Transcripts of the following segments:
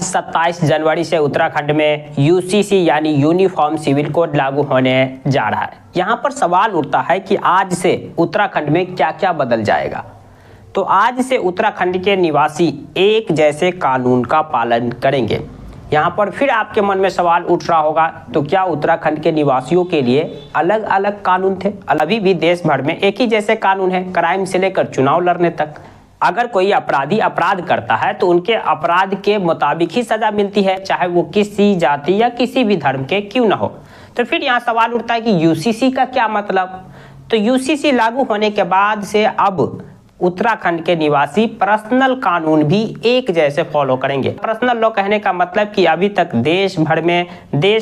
आज 27 जनवरी से उत्तराखंड में यूसीसी यानी यूनिफॉर्म सिविल कोड लागू होने जा रहा है। यहाँ पर सवाल उठता है कि आज से उत्तराखंड में क्या क्या बदल जाएगा। तो आज से उत्तराखंड के निवासी एक जैसे कानून का पालन करेंगे। यहाँ पर फिर आपके मन में सवाल उठ रहा होगा, तो क्या उत्तराखंड के निवासियों के लिए अलग अलग कानून थे? अभी भी देश भर में एक ही जैसे कानून है, क्राइम से लेकर चुनाव लड़ने तक। अगर कोई अपराधी अपराध करता है तो उनके अपराध के मुताबिक ही सजा मिलती है, चाहे वो किसी जाति या किसी भी धर्म के क्यों ना हो। तो फिर यहाँ सवाल उठता है कि यूसीसी का क्या मतलब? तो यूसीसी लागू होने के बाद से अब उत्तराखंड के निवासी पर्सनल कानून भी एक जैसे फॉलो करेंगे। पर्सनल लॉ कहने का मतलब कि अभी तक देश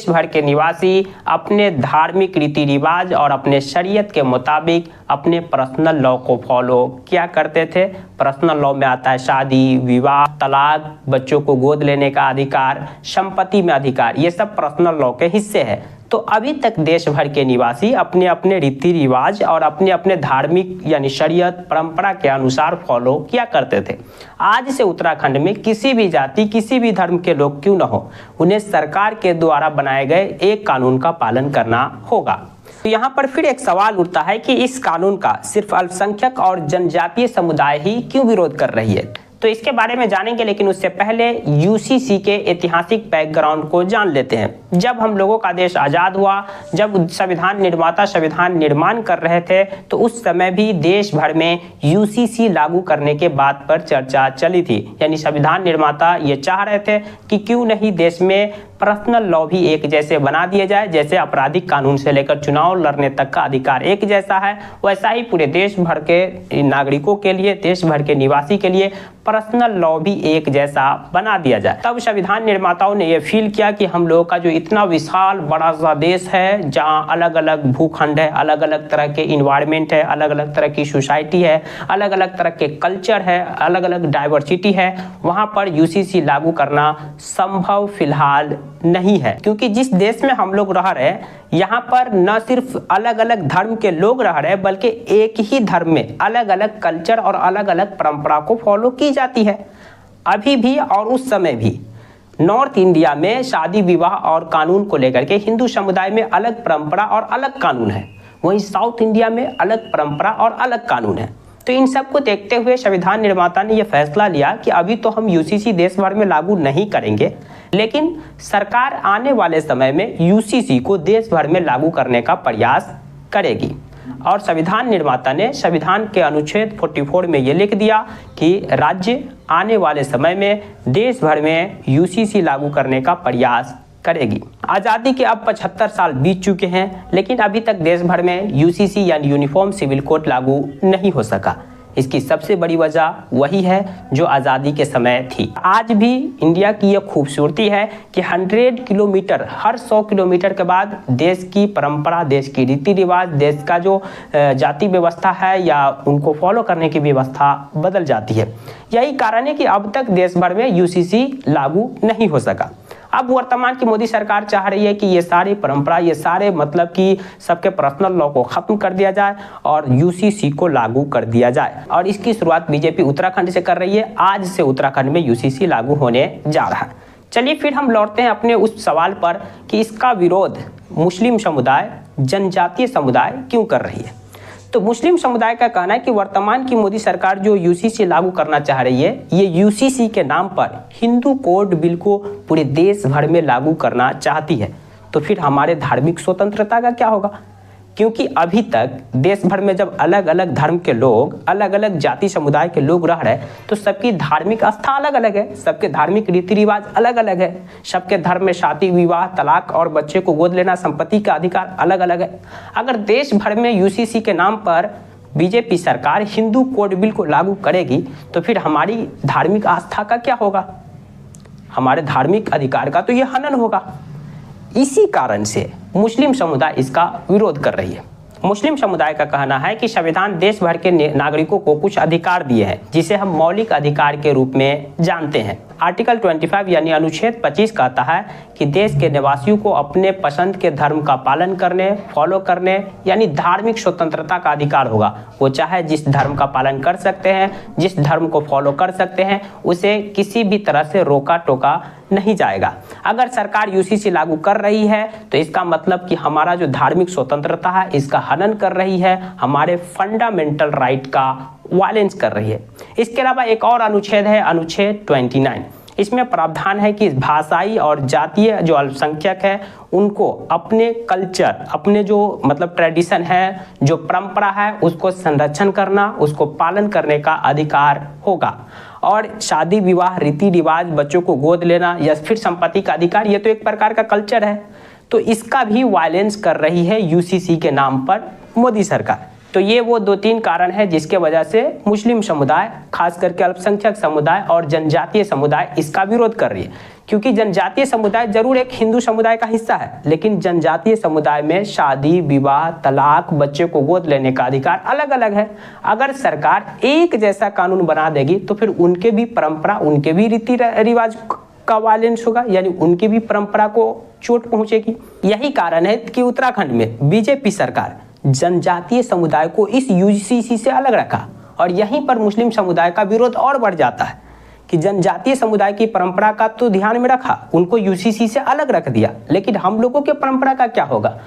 भर के निवासी अपने धार्मिक रीति रिवाज और अपने शरीयत के मुताबिक अपने पर्सनल लॉ को फॉलो किया करते थे। पर्सनल लॉ में आता है शादी, विवाह, तलाक, बच्चों को गोद लेने का अधिकार, संपत्ति में अधिकार, ये सब पर्सनल लॉ के हिस्से हैं। तो अभी तक देश भर के निवासी अपने अपने रीति रिवाज और अपने अपने धार्मिक यानी शरीयत परंपरा के अनुसार फॉलो किया करते थे। आज से उत्तराखंड में किसी भी जाति, किसी भी धर्म के लोग क्यों न हो, उन्हें सरकार के द्वारा बनाए गए एक कानून का पालन करना होगा। तो यहाँ पर फिर एक सवाल उठता है कि इस कानून का सिर्फ अल्पसंख्यक और जनजातीय समुदाय ही क्यों विरोध कर रही है? तो इसके बारे में जानेंगे, लेकिन उससे पहले यूसीसी के ऐतिहासिक बैकग्राउंड को जान लेते हैं। जब हम लोगों का देश आज़ाद हुआ, जब संविधान निर्माता संविधान निर्माण कर रहे थे, तो उस समय भी देश भर में यूसीसी लागू करने के बात पर चर्चा चली थी। यानी संविधान निर्माता ये चाह रहे थे कि क्यों नहीं देश में पर्सनल लॉ भी एक जैसे बना दिए जाए। जैसे आपराधिक कानून से लेकर चुनाव लड़ने तक का अधिकार एक जैसा है, वैसा ही पूरे देश भर के नागरिकों के लिए, देश भर के निवासी के लिए पर्सनल लॉ भी एक जैसा बना दिया जाए। तब संविधान निर्माताओं ने यह फील किया कि हम लोगों का जो इतना विशाल बड़ा सा देश है, जहाँ अलग अलग भूखंड है, अलग अलग तरह के इन्वायरमेंट है, अलग अलग तरह की सोसाइटी है, अलग अलग तरह के कल्चर है, अलग अलग डाइवर्सिटी है, वहाँ पर यूसीसी लागू करना संभव फिलहाल नहीं है। क्योंकि जिस देश में हम लोग रह रहे हैं, यहाँ पर न सिर्फ अलग अलग धर्म के लोग रह रहे हैं, बल्कि एक ही धर्म में अलग अलग कल्चर और अलग अलग परंपरा को फॉलो की जाती है। अभी भी और उस समय भी नॉर्थ इंडिया में शादी विवाह और कानून को लेकर के हिंदू समुदाय में अलग परंपरा और अलग कानून है, वहीं साउथ इंडिया में अलग परंपरा और अलग कानून है। तो इन सब को देखते हुए संविधान निर्माता ने यह फैसला लिया कि अभी तो हम यूसीसी देश भर में लागू नहीं करेंगे, लेकिन सरकार आने वाले समय में यूसीसी को देश भर में लागू करने का प्रयास करेगी। और संविधान निर्माता ने संविधान के अनुच्छेद 44 में ये लिख दिया कि राज्य आने वाले समय में देश भर में यूसीसी लागू करने का प्रयास करेगी। आज़ादी के अब 75 साल बीत चुके हैं, लेकिन अभी तक देश भर में यूसीसी यानी यूनिफॉर्म सिविल कोड लागू नहीं हो सका। इसकी सबसे बड़ी वजह वही है जो आज़ादी के समय थी। आज भी इंडिया की यह खूबसूरती है कि 100 किलोमीटर, हर 100 किलोमीटर के बाद देश की परंपरा, देश की रीति रिवाज, देश का जो जाति व्यवस्था है या उनको फॉलो करने की व्यवस्था बदल जाती है। यही कारण है कि अब तक देश भर में यूसीसी लागू नहीं हो सका। अब वर्तमान की मोदी सरकार चाह रही है कि ये सारी परंपरा, ये सारे मतलब कि सबके पर्सनल लॉ को खत्म कर दिया जाए और यूसीसी को लागू कर दिया जाए। और इसकी शुरुआत बीजेपी उत्तराखंड से कर रही है। आज से उत्तराखंड में यूसीसी लागू होने जा रहा है। चलिए फिर हम लौटते हैं अपने उस सवाल पर कि इसका विरोध मुस्लिम समुदाय, जनजातीय समुदाय क्यों कर रही है। तो मुस्लिम समुदाय का कहना है कि वर्तमान की मोदी सरकार जो यूसीसी लागू करना चाह रही है, ये यूसीसी के नाम पर हिंदू कोड बिल को पूरे देश भर में लागू करना चाहती है। तो फिर हमारे धार्मिक स्वतंत्रता का क्या होगा? क्योंकि अभी तक देश भर में जब अलग अलग धर्म के लोग, अलग अलग जाति समुदाय के लोग रह रहे हैं, तो सबकी धार्मिक आस्था अलग अलग है, सबके धार्मिक रीति रिवाज अलग अलग है, सबके धर्म में शादी विवाह, तलाक और बच्चे को गोद लेना, संपत्ति का अधिकार अलग अलग है। अगर देश भर में यूसीसी के नाम पर बीजेपी सरकार हिंदू कोड बिल को लागू करेगी, तो फिर हमारी धार्मिक आस्था का क्या होगा? हमारे धार्मिक अधिकार का तो ये हनन होगा। इसी कारण से मुस्लिम समुदाय इसका विरोध कर रही है। मुस्लिम समुदाय का कहना है कि संविधान देश भर के नागरिकों को कुछ अधिकार दिए हैं, जिसे हम मौलिक अधिकार के रूप में जानते हैं। आर्टिकल 25 यानी अनुच्छेद 25 कहता है कि देश के निवासियों को अपने पसंद के धर्म का पालन करने, फॉलो करने यानी धार्मिक स्वतंत्रता का अधिकार होगा। वो चाहे जिस धर्म का पालन कर सकते हैं, जिस धर्म को फॉलो कर सकते हैं, उसे किसी भी तरह से रोका टोका नहीं जाएगा। अगर सरकार यूसीसी लागू कर रही है तो इसका मतलब कि हमारा जो धार्मिक स्वतंत्रता है इसका हनन कर रही है, हमारे फंडामेंटल राइट का वायलेंस कर रही है। इसके अलावा एक और अनुच्छेद है, अनुच्छेद 29। इसमें प्रावधान है कि भाषाई और जातीय जो अल्पसंख्यक है उनको अपने कल्चर, अपने जो मतलब ट्रेडिशन है, जो परंपरा है, उसको संरक्षण करना, उसको पालन करने का अधिकार होगा। और शादी विवाह रीति रिवाज, बच्चों को गोद लेना या फिर संपत्ति का अधिकार, ये तो एक प्रकार का कल्चर है, तो इसका भी वायलेंस कर रही है यूसीसी के नाम पर मोदी सरकार। तो ये वो 2-3 कारण है जिसके वजह से मुस्लिम समुदाय, खास करके अल्पसंख्यक समुदाय और जनजातीय समुदाय इसका विरोध कर रही है। क्योंकि जनजातीय समुदाय जरूर एक हिंदू समुदाय का हिस्सा है, लेकिन जनजातीय समुदाय में शादी विवाह, तलाक, बच्चे को गोद लेने का अधिकार अलग अलग है। अगर सरकार एक जैसा कानून बना देगी तो फिर उनके भी परंपरा, उनके भी रीति रिवाज का वायलेंस होगा, यानी उनकी भी परंपरा को चोट पहुंचेगी। यही कारण है कि उत्तराखंड में बीजेपी सरकार जनजातीय समुदाय को इस यूसीसी से अलग रखा और यहीं पर मुस्लिम समुदाय का विरोध और बढ़ जाता है कि जनजातीय समुदाय की परंपरा का तो ध्यान में रखा, उनको यूसीसी से अलग रख दिया, लेकिन हम लोगों के परंपरा का क्या होगा।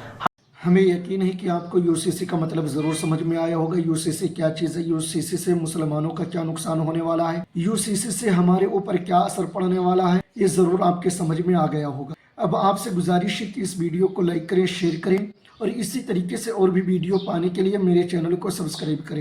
हमें यकीन है कि आपको यूसीसी का मतलब जरूर समझ में आया होगा। यूसीसी क्या चीज़ है, यूसीसी से मुसलमानों का क्या नुकसान होने वाला है, यूसीसी से हमारे ऊपर क्या असर पड़ने वाला है, ये जरूर आपके समझ में आ गया होगा। अब आपसे गुजारिश है कि इस वीडियो को लाइक करें, शेयर करें और इसी तरीके से और भी वीडियो पाने के लिए मेरे चैनल को सब्सक्राइब करें।